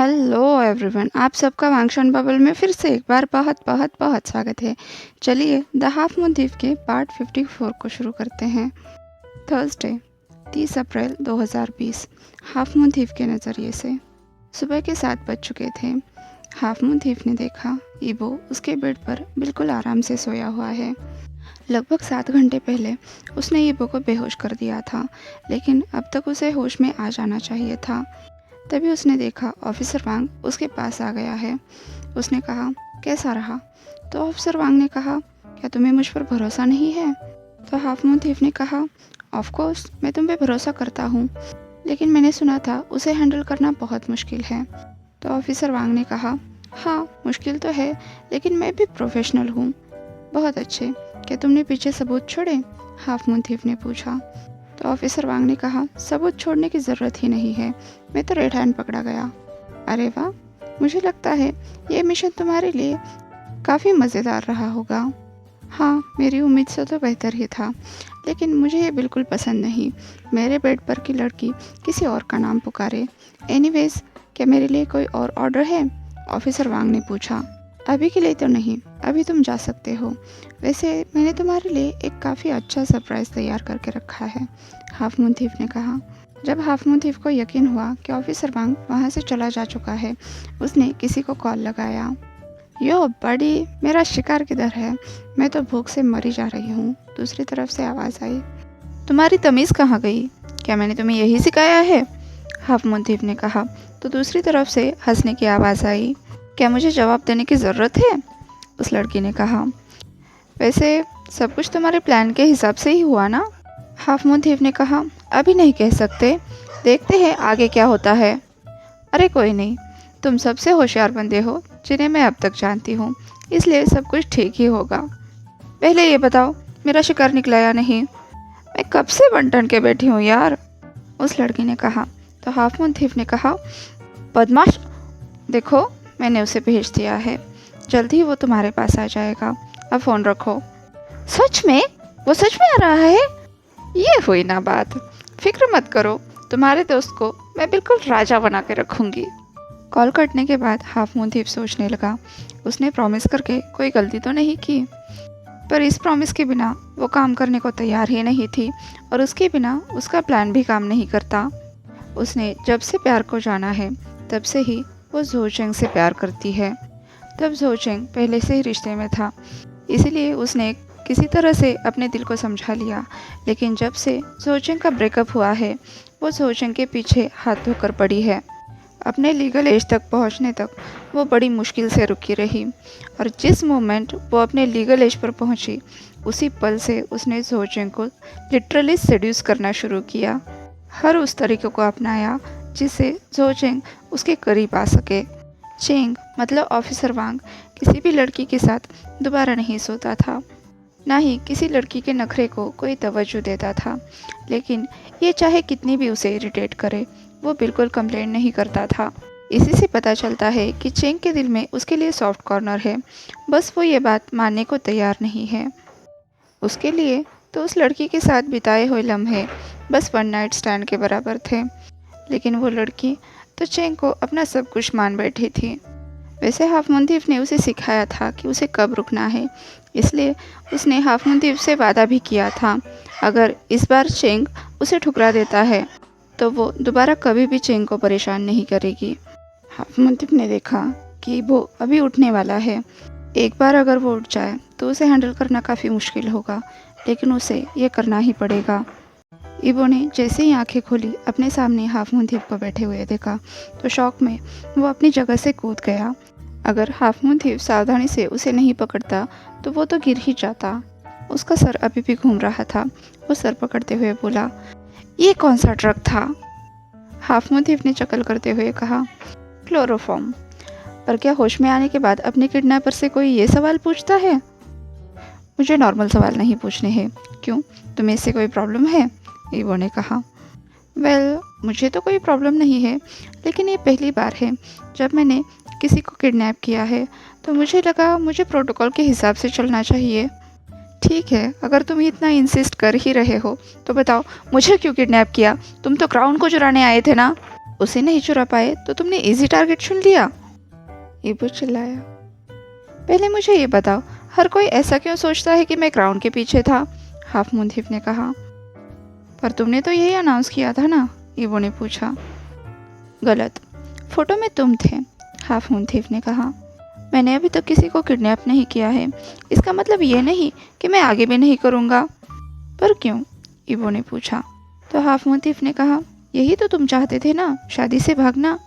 Hello everyone, आप सबका वांगशन bubble में फिर से एक बार बहुत बहुत बहुत स्वागत है। चलिए द हाफ मून थीफ के पार्ट 54 को शुरू करते हैं। थर्सडे 30 अप्रैल 2020 हाफ मून थीफ के नज़रिए से। सुबह के 7 बज चुके थे। हाफ मून थीफ ने देखा ईबो उसके बेड पर बिल्कुल आराम से सोया हुआ है। लगभग 7 घंटे पहले उसने ईबो को बेहोश कर दिया था, लेकिन अब तक उसे होश में आ जाना चाहिए था। तभी उसने देखा ऑफिसर वांग उसके पास आ गया है। उसने कहा, कैसा रहा? तो ऑफिसर वांग ने कहा, क्या तुम्हें मुझ पर भरोसा नहीं है? तो हाफ मून थीफ ने कहा, ऑफ कोर्स मैं तुम पे भरोसा करता हूँ, लेकिन मैंने सुना था उसे हैंडल करना बहुत मुश्किल है। तो ऑफिसर वांग ने कहा, हाँ मुश्किल तो है, लेकिन मैं भी प्रोफेशनल हूँ। बहुत अच्छे, क्या तुमने पीछे सबूत छोड़े? हाफ मून थीफ ने पूछा। तो ऑफिसर वांग ने कहा, सबूत छोड़ने की ज़रूरत ही नहीं है, मैं तो रेड हैंड पकड़ा गया। अरे वाह, मुझे लगता है ये मिशन तुम्हारे लिए काफ़ी मज़ेदार रहा होगा। हाँ, मेरी उम्मीद से तो बेहतर ही था, लेकिन मुझे ये बिल्कुल पसंद नहीं, मेरे बेड पर की लड़की किसी और का नाम पुकारे। एनीवेज, क्या मेरे लिए कोई और ऑर्डर है? ऑफिसर वांग ने पूछा। अभी के लिए तो नहीं, अभी तुम जा सकते हो। वैसे मैंने तुम्हारे लिए एक काफ़ी अच्छा सरप्राइज़ तैयार करके रखा है, हाफ मून थीफ ने कहा। जब हाफ मून थीफ को यकीन हुआ कि ऑफिसर वांग वहाँ से चला जा चुका है, उसने किसी को कॉल लगाया। यो बड़ी, मेरा शिकार किधर है? मैं तो भूख से मरी जा रही हूँ। दूसरी तरफ से आवाज़ आई, तुम्हारी तमीज़ कहाँ गई? क्या मैंने तुम्हें यही सिखाया है? हाफ मून थीफ ने कहा। तो दूसरी तरफ से हंसने की आवाज़ आई, क्या मुझे जवाब देने की ज़रूरत है? उस लड़की ने कहा, वैसे सब कुछ तुम्हारे प्लान के हिसाब से ही हुआ ना? हाफ मून थीफ ने कहा, अभी नहीं कह सकते, देखते हैं आगे क्या होता है। अरे कोई नहीं, तुम सबसे होशियार बंदे हो जिन्हें मैं अब तक जानती हूँ, इसलिए सब कुछ ठीक ही होगा। पहले ये बताओ, मेरा शिकार निकला या नहीं? मैं कब से बन ठन के बैठी हूँ यार, उस लड़की ने कहा। तो हाफ मून थीफ ने कहा, बदमाश, देखो मैंने उसे भेज दिया है, जल्दी ही वो तुम्हारे पास आ जाएगा। अब फ़ोन रखो। सच में? वो सच में आ रहा है? ये हुई ना बात, फिक्र मत करो, तुम्हारे दोस्त को मैं बिल्कुल राजा बना के रखूँगी। कॉल कटने के बाद हाफ मून थीफ सोचने लगा, उसने प्रॉमिस करके कोई गलती तो नहीं की, पर इस प्रॉमिस के बिना वो काम करने को तैयार ही नहीं थी, और उसके बिना उसका प्लान भी काम नहीं करता। उसने जब से प्यार को जाना है, तब से ही वो ज़ो चेंग से प्यार करती है। तब ज़ो चेंग पहले से ही रिश्ते में था, इसीलिए उसने किसी तरह से अपने दिल को समझा लिया। लेकिन जब से ज़ो चेंग का ब्रेकअप हुआ है, वो ज़ो चेंग के पीछे हाथ धोकर पड़ी है। अपने लीगल एज तक पहुंचने तक वो बड़ी मुश्किल से रुकी रही, और जिस मोमेंट वो अपने लीगल एज पर पहुंची, उसी पल से उसने ज़ो चेंग को लिटरली सेड्यूस करना शुरू किया। हर उस तरीके को अपनाया जिससे ज़ो चेंग उसके करीब आ सके। चेंग मतलब ऑफिसर वांग किसी भी लड़की के साथ दोबारा नहीं सोता था, ना ही किसी लड़की के नखरे को कोई तवज्जो देता था, लेकिन ये चाहे कितनी भी उसे इरिटेट करे, वो बिल्कुल कंप्लेंट नहीं करता था। इसी से पता चलता है कि चेंग के दिल में उसके लिए सॉफ्ट कॉर्नर है, बस वो ये बात मानने को तैयार नहीं है। उसके लिए तो उस लड़की के साथ बिताए हुए लम्हे बस वन नाइट स्टैंड के बराबर थे, लेकिन वो लड़की तो चेंग को अपना सब कुछ मान बैठी थी। वैसे हाफ मून थीफ ने उसे सिखाया था कि उसे कब रुकना है, इसलिए उसने हाफ मून थीफ से वादा भी किया था, अगर इस बार चेंग उसे ठुकरा देता है तो वो दोबारा कभी भी चेंग को परेशान नहीं करेगी। हाफ मून थीफ ने देखा कि वो अभी उठने वाला है। एक बार अगर वो उठ जाए तो उसे हैंडल करना काफ़ी मुश्किल होगा, लेकिन उसे ये करना ही पड़ेगा। ईबो ने जैसे ही आंखें खोली, अपने सामने हाफ मून थीफ को बैठे हुए देखा, तो शौक में वो अपनी जगह से कूद गया। अगर हाफ मून थीफ सावधानी से उसे नहीं पकड़ता तो वो तो गिर ही जाता। उसका सर अभी भी घूम रहा था। वो सर पकड़ते हुए बोला, ये कौन सा ड्रग था? हाफ मून थीफ ने चकल करते हुए कहा, क्लोरोफॉर्म। पर क्या होश में आने के बाद अपने किडनैपर से कोई ये सवाल पूछता है? मुझे नॉर्मल सवाल नहीं पूछने हैं। क्यों, तुम्हें इससे कोई प्रॉब्लम है? ईबो ने कहा। वेल, मुझे तो कोई प्रॉब्लम नहीं है, लेकिन ये पहली बार है जब मैंने किसी को किडनैप किया है, तो मुझे लगा मुझे प्रोटोकॉल के हिसाब से चलना चाहिए। ठीक है, अगर तुम इतना इंसिस्ट कर ही रहे हो तो बताओ, मुझे क्यों किडनैप किया? तुम तो क्राउन को चुराने आए थे ना? उसे नहीं चुरा पाए तो तुमने इजी टारगेट चुन लिया, ईबो चिल्लाया। पहले मुझे ये बताओ, हर कोई ऐसा क्यों सोचता है कि मैं क्राउन के पीछे था, हाफ मून थीफ ने कहा। पर तुमने तो यही अनाउंस किया था ना, ईबो ने पूछा। गलत, फोटो में तुम थे, हाफ मून थीफ ने कहा। मैंने अभी तक किसी को किडनैप नहीं किया है, इसका मतलब ये नहीं कि मैं आगे भी नहीं करूँगा। पर क्यों, ईबो ने पूछा। तो हाफ मून थीफ ने कहा, यही तो तुम चाहते थे ना, शादी से भागना।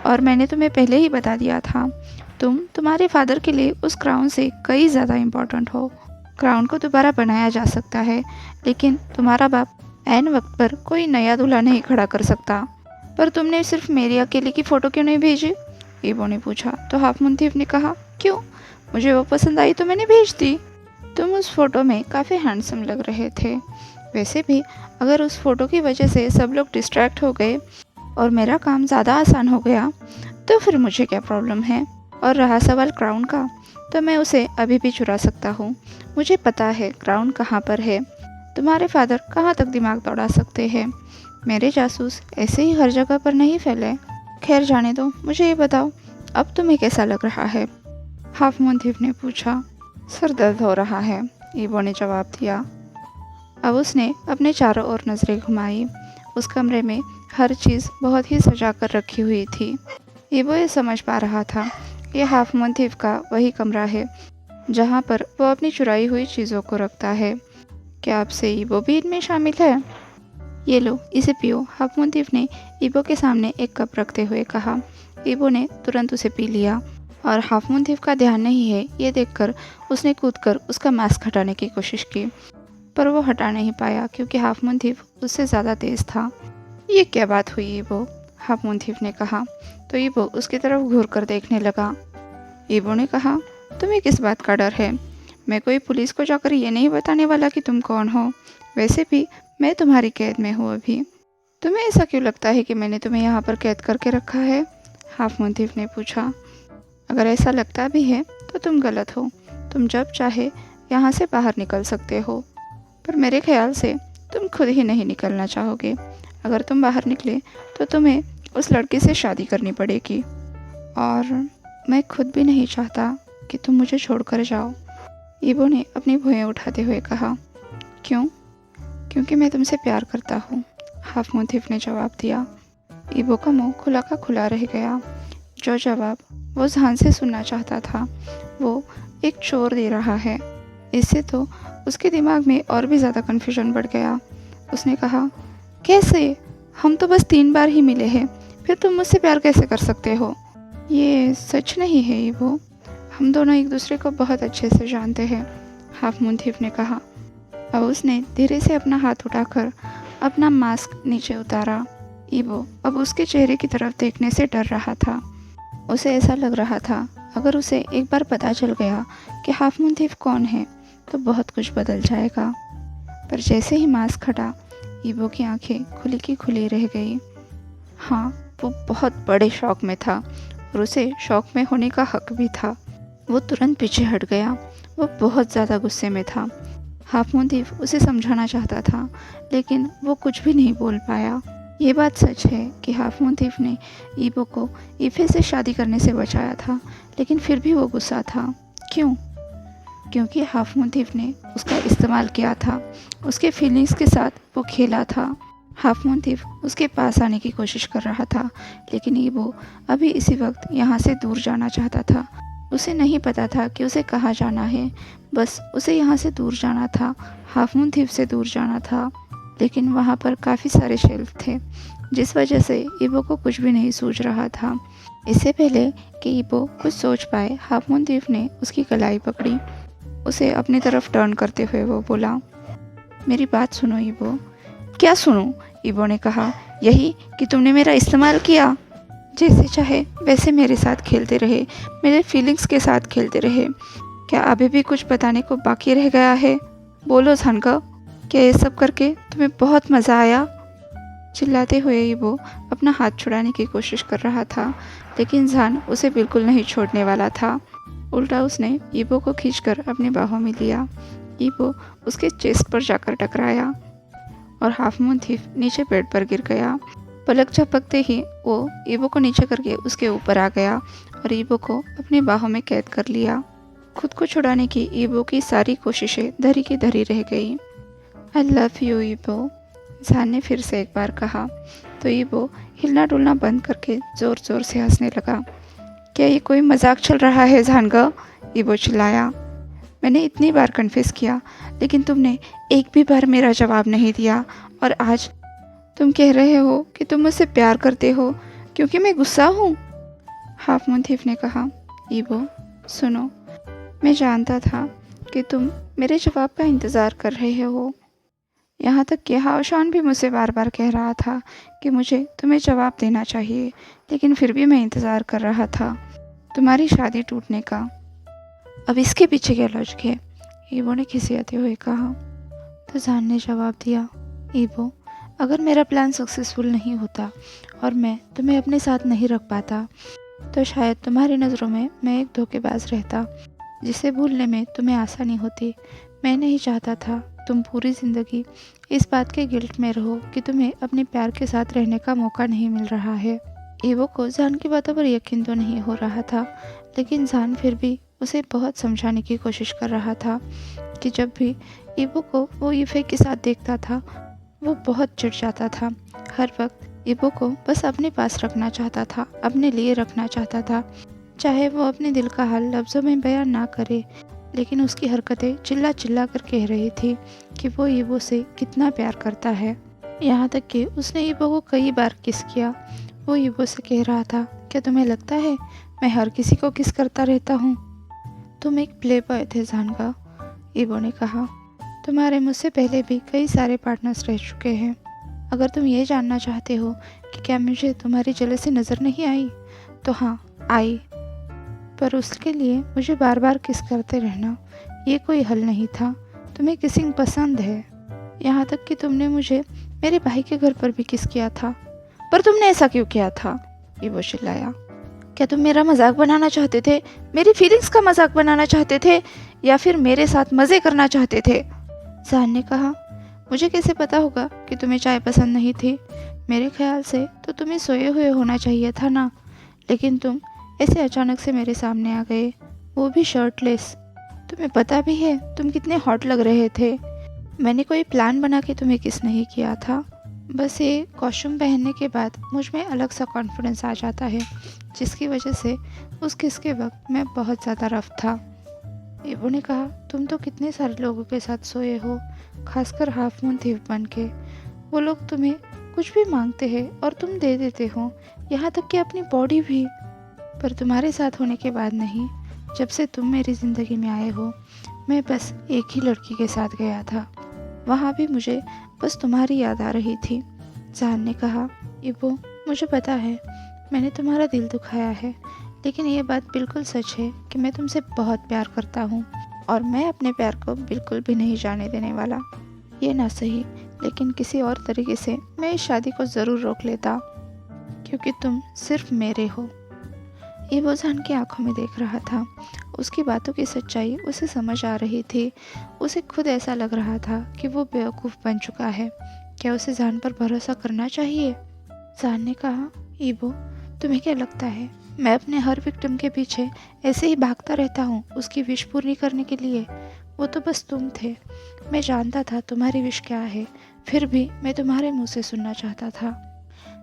और मैंने तुम्हें पहले ही बता दिया था, तुम तुम्हारे फादर के लिए उस क्राउन से कई ज़्यादा इम्पोर्टेंट हो। क्राउन को दोबारा बनाया जा सकता है, लेकिन तुम्हारा बाप ऐन वक्त पर कोई नया दूल्हा नहीं खड़ा कर सकता। पर तुमने सिर्फ मेरी अकेले की फ़ोटो क्यों नहीं भेजी, ईबो ने पूछा। तो हाफ मून थीफ ने कहा, क्यों, मुझे वो पसंद आई तो मैंने भेज दी। तुम उस फोटो में काफ़ी हैंडसम लग रहे थे। वैसे भी अगर उस फोटो की वजह से सब लोग डिस्ट्रैक्ट हो गए और मेरा काम ज़्यादा आसान हो गया तो फिर मुझे क्या प्रॉब्लम है। और रहा सवाल क्राउन का, तो मैं उसे अभी भी चुरा सकता हूँ। मुझे पता है क्राउन कहाँ पर है, तुम्हारे फादर कहाँ तक दिमाग दौड़ा सकते हैं। मेरे जासूस ऐसे ही हर जगह पर नहीं फैले। खैर जाने दो, मुझे ये बताओ, अब तुम्हें कैसा लग रहा है, हाफ मून थीफ ने पूछा। सर दर्द हो रहा है, ईबो ने जवाब दिया। अब उसने अपने चारों ओर नज़रें घुमाई। उस कमरे में हर चीज़ बहुत ही सजा कर रखी हुई थी। ईबो ये समझ पा रहा था, ये हाफ मून थीफ का वही कमरा है जहाँ पर वो अपनी चुराई हुई चीज़ों को रखता है। क्या आपसे ईबो भी इनमें शामिल है? ये लो, इसे पियो, हाफ मून थीफ ने ईबो के सामने एक कप रखते हुए कहा। ईबो ने तुरंत उसे पी लिया और हाफ मून थीफ का ध्यान नहीं है ये देखकर उसने कूदकर उसका मास्क हटाने की कोशिश की, पर वो हटा नहीं पाया क्योंकि हाफ मून थीफ उससे ज़्यादा तेज़ था। ये क्या बात हुई ईबो, हाफ मून थीफ ने कहा। तो ईबो उसकी तरफ घूर कर देखने लगा। ईबो ने कहा, तुम्हें किस बात का डर है? मैं कोई पुलिस को जाकर ये नहीं बताने वाला कि तुम कौन हो। वैसे भी मैं तुम्हारी कैद में हूँ अभी। तुम्हें ऐसा क्यों लगता है कि मैंने तुम्हें यहाँ पर कैद करके रखा है, हाफ मून थीफ ने पूछा। अगर ऐसा लगता भी है तो तुम गलत हो। तुम जब चाहे यहाँ से बाहर निकल सकते हो, पर मेरे ख्याल से तुम खुद ही नहीं निकलना चाहोगे। अगर तुम बाहर निकले तो तुम्हें उस लड़के से शादी करनी पड़ेगी, और मैं खुद भी नहीं चाहता कि तुम मुझे छोड़कर जाओ, ईबो ने अपनी भुएं उठाते हुए कहा। क्यों? क्योंकि मैं तुमसे प्यार करता हूँ, हाफ मून थीफ ने जवाब दिया। ईबो का मुंह खुला का खुला रह गया। जो जवाब वो ध्यान से सुनना चाहता था वो एक चोर दे रहा है। इससे तो उसके दिमाग में और भी ज़्यादा कन्फ्यूजन बढ़ गया। उसने कहा, कैसे? हम तो बस 3 बार ही मिले हैं, फिर तुम मुझसे प्यार कैसे कर सकते हो? ये सच नहीं है ईबो, हम दोनों एक दूसरे को बहुत अच्छे से जानते हैं, हाफ मून थीफ ने कहा। अब उसने धीरे से अपना हाथ उठाकर अपना मास्क नीचे उतारा। ईबो अब उसके चेहरे की तरफ देखने से डर रहा था। उसे ऐसा लग रहा था अगर उसे एक बार पता चल गया कि हाफ मून थीफ कौन है तो बहुत कुछ बदल जाएगा। पर जैसे ही मास्क हटा, ईबो की आंखें खुली की खुली रह गई। हाँ, वो बहुत बड़े शौक में था और उसे शौक में होने का हक भी था। वो तुरंत पीछे हट गया। वो बहुत ज़्यादा गुस्से में था। हाफ मून थीफ उसे समझाना चाहता था, लेकिन वो कुछ भी नहीं बोल पाया। ये बात सच है कि हाफ मून थीफ ने ईबो को ईफे से शादी करने से बचाया था, लेकिन फिर भी वो गुस्सा था। क्यों? क्योंकि हाफ मून थीफ ने उसका इस्तेमाल किया था। उसके फीलिंग्स के साथ वो खेला था। हाफ मून थीफ उसके पास आने की कोशिश कर रहा था, लेकिन ईबो अभी इसी वक्त यहाँ से दूर जाना चाहता था। उसे नहीं पता था कि उसे कहाँ जाना है, बस उसे यहाँ से दूर जाना था, हाफ मून थीफ से दूर जाना था। लेकिन वहाँ पर काफ़ी सारे शेल्फ थे, जिस वजह से ईबो को कुछ भी नहीं सूझ रहा था। इससे पहले कि ईबो कुछ सोच पाए, हाफ मून थीफ ने उसकी कलाई पकड़ी। उसे अपनी तरफ टर्न करते हुए वो बोला, मेरी बात सुनो ईबो। क्या सुनूं? ईबो ने कहा, यही कि तुमने मेरा इस्तेमाल किया। जैसे चाहे वैसे मेरे साथ खेलते रहे, मेरे फीलिंग्स के साथ खेलते रहे। क्या अभी भी कुछ बताने को बाकी रह गया है? बोलो झानका, क्या ये सब करके तुम्हें बहुत मज़ा आया? चिल्लाते हुए ईबो अपना हाथ छुड़ाने की कोशिश कर रहा था, लेकिन जान उसे बिल्कुल नहीं छोड़ने वाला था। उल्टा उसने ईबो को खींचकर अपनी बाहों में लिया। ईबो उसके चेस्ट पर जाकर टकराया और हाफ मून थीफ नीचे बेड पर गिर गया। पलक झपकते ही वो ईबो को नीचे करके उसके ऊपर आ गया और ईबो को अपनी बाहों में कैद कर लिया। खुद को छुड़ाने की ईबो की सारी कोशिशें धरी की धरी रह गई। आई लव यू ईबो, जान ने फिर से एक बार कहा तो ईबो हिलना डुलना बंद करके ज़ोर ज़ोर से हंसने लगा। क्या ये कोई मजाक चल रहा है जानगा? ईबो चिल्लाया। मैंने इतनी बार कन्फेस किया लेकिन तुमने एक भी बार मेरा जवाब नहीं दिया और आज तुम कह रहे हो कि तुम मुझसे प्यार करते हो क्योंकि मैं गुस्सा हूँ? हाफ मून थीफ ने कहा। ईबो सुनो, मैं जानता था कि तुम मेरे जवाब का इंतज़ार कर रहे हो। यहाँ तक कि हावशान भी मुझसे बार बार कह रहा था कि मुझे तुम्हें जवाब देना चाहिए, लेकिन फिर भी मैं इंतज़ार कर रहा था तुम्हारी शादी टूटने का। अब इसके पीछे क्या लॉजिक है? ईबो ने खिसियाते हुए कहा। तो जान ने जवाब दिया, ईबो अगर मेरा प्लान सक्सेसफुल नहीं होता और मैं तुम्हें अपने साथ नहीं रख पाता तो शायद तुम्हारी नज़रों में मैं एक धोखेबाज रहता जिसे भूलने में तुम्हें आसानी होती। मैं नहीं चाहता था तुम पूरी ज़िंदगी इस बात के गिल्ट में रहो कि तुम्हें अपने प्यार के साथ रहने का मौका नहीं मिल रहा है। ईबो को जान की बातों पर यकीन तो नहीं हो रहा था, लेकिन जान फिर भी उसे बहुत समझाने की कोशिश कर रहा था कि जब भी ईबो को वो ईफे के साथ देखता था वो बहुत चिढ़ जाता था। हर वक्त ईबो को बस अपने पास रखना चाहता था, अपने लिए रखना चाहता था। चाहे वो अपने दिल का हाल लफ्ज़ों में बयान ना करे, लेकिन उसकी हरकतें चिल्ला चिल्ला कर कह रही थी कि वो ईबो से कितना प्यार करता है। यहाँ तक कि उसने ईबो को कई बार किस किया। वो ईबो से कह रहा था, क्या तुम्हें लगता है मैं हर किसी को किस करता रहता हूँ? तुम एक प्ले बॉय थे जानका, ईबो ने कहा। तुम्हारे मुझसे पहले भी कई सारे पार्टनर्स रह चुके हैं। अगर तुम ये जानना चाहते हो कि क्या मुझे तुम्हारी जेलसी नज़र नहीं आई, तो हाँ आई, पर उसके लिए मुझे बार बार किस करते रहना ये कोई हल नहीं था। तुम्हें किसिंग पसंद है, यहाँ तक कि तुमने मुझे मेरे भाई के घर पर भी किस किया था। पर तुमने ऐसा क्यों किया था? ईबो चिल्लाया। क्या तुम मेरा मजाक बनाना चाहते थे, मेरी फीलिंग्स का मजाक बनाना चाहते थे, या फिर मेरे साथ मज़े करना चाहते थे? जान ने कहा। मुझे कैसे पता होगा कि तुम्हें चाय पसंद नहीं थी? मेरे ख्याल से तो तुम्हें सोए हुए होना चाहिए था ना, लेकिन तुम ऐसे अचानक से मेरे सामने आ गए, वो भी शर्टलेस। तुम्हें पता भी है तुम कितने हॉट लग रहे थे। मैंने कोई प्लान बना के तुम्हें किस नहीं किया था, बस ये कॉस्ट्यूम पहनने के बाद मुझ में अलग सा कॉन्फिडेंस आ जाता है, जिसकी वजह से उस किस के वक्त मैं बहुत ज़्यादा रफ था। ईबो ने कहा, तुम तो कितने सारे लोगों के साथ सोए हो, खासकर हाफ मून थीफ बन के। वो लोग तुम्हें कुछ भी मांगते हैं और तुम दे देते हो, यहाँ तक कि अपनी बॉडी भी। पर तुम्हारे साथ होने के बाद नहीं, जब से तुम मेरी ज़िंदगी में आए हो, मैं बस एक ही लड़की के साथ गया था, वहाँ भी मुझे बस तुम्हारी याद आ रही थी। जान ने कहा, ईबो मुझे पता है मैंने तुम्हारा दिल दुखाया है, लेकिन ये बात बिल्कुल सच है कि मैं तुमसे बहुत प्यार करता हूँ और मैं अपने प्यार को बिल्कुल भी नहीं जाने देने वाला। ये ना सही, लेकिन किसी और तरीके से मैं इस शादी को ज़रूर रोक लेता, क्योंकि तुम सिर्फ मेरे हो। ईबो जान की आंखों में देख रहा था। उसकी बातों की सच्चाई उसे समझ आ रही थी। उसे खुद ऐसा लग रहा था कि वो बेवकूफ़ बन चुका है। क्या उसे जान पर भरोसा करना चाहिए? जान ने कहा, ईबो तुम्हें क्या लगता है मैं अपने हर विक्टिम के पीछे ऐसे ही भागता रहता हूँ उसकी विश पूरी करने के लिए? वो तो बस तुम थे। मैं जानता था तुम्हारी विश क्या है, फिर भी मैं तुम्हारे मुंह से सुनना चाहता था।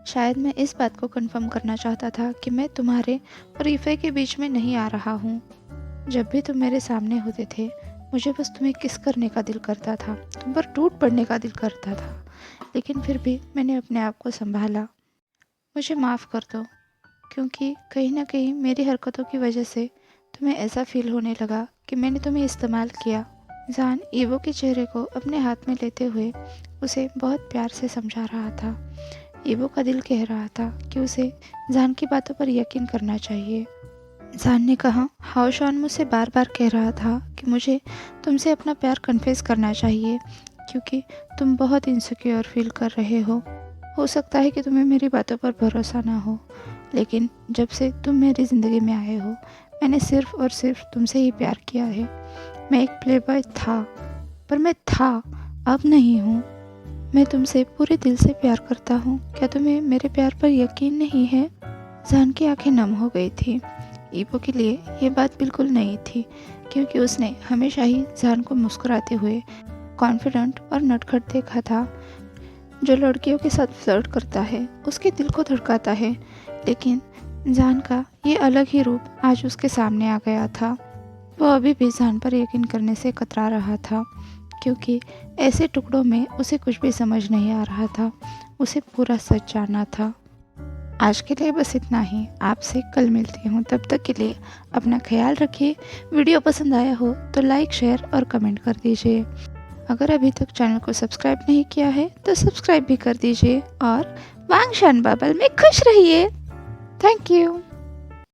शायद मैं इस बात को कंफर्म करना चाहता था कि मैं तुम्हारे और ईफे के बीच में नहीं आ रहा हूँ। जब भी तुम मेरे सामने होते थे, मुझे बस तुम्हें किस करने का दिल करता था, तुम पर टूट पड़ने का दिल करता था, लेकिन फिर भी मैंने अपने आप को संभाला। मुझे माफ़ कर दो, क्योंकि कहीं ना कहीं मेरी हरकतों की वजह से तुम्हें ऐसा फील होने लगा कि मैंने तुम्हें इस्तेमाल किया। जान ईवो के चेहरे को अपने हाथ में लेते हुए उसे बहुत प्यार से समझा रहा था। ईवो का दिल कह रहा था कि उसे जान की बातों पर यकीन करना चाहिए। जान ने कहा, हाओशान मुझसे बार बार कह रहा था कि मुझे तुमसे अपना प्यार कन्फेस करना चाहिए, क्योंकि तुम बहुत इनसिक्योर फील कर रहे हो सकता है कि तुम्हें मेरी बातों पर भरोसा ना हो, लेकिन जब से तुम मेरी ज़िंदगी में आए हो, मैंने सिर्फ और सिर्फ तुमसे ही प्यार किया है। मैं एक प्लेबॉय था, पर मैं था, अब नहीं हूँ। मैं तुमसे पूरे दिल से प्यार करता हूँ, क्या तुम्हें मेरे प्यार पर यकीन नहीं है? जान की आंखें नम हो गई थी। ईवो के लिए ये बात बिल्कुल नई थी, क्योंकि उसने हमेशा ही जान को मुस्कुराते हुए कॉन्फिडेंट और नटखट देखा था। जो लड़कियों के साथ फ्लर्ट करता है उसके दिल को धड़काता है, लेकिन जान का ये अलग ही रूप आज उसके सामने आ गया था। वो अभी भी जान पर यकीन करने से कतरा रहा था, क्योंकि ऐसे टुकड़ों में उसे कुछ भी समझ नहीं आ रहा था। उसे पूरा सच जानना था। आज के लिए बस इतना ही। आपसे कल मिलती हूँ, तब तक के लिए अपना ख्याल रखिए। वीडियो पसंद आया हो तो लाइक, शेयर और कमेंट कर दीजिए। अगर अभी तक चैनल को सब्सक्राइब नहीं किया है तो सब्सक्राइब भी कर दीजिए और वांगशान बबल में खुश रहिए। Thank you.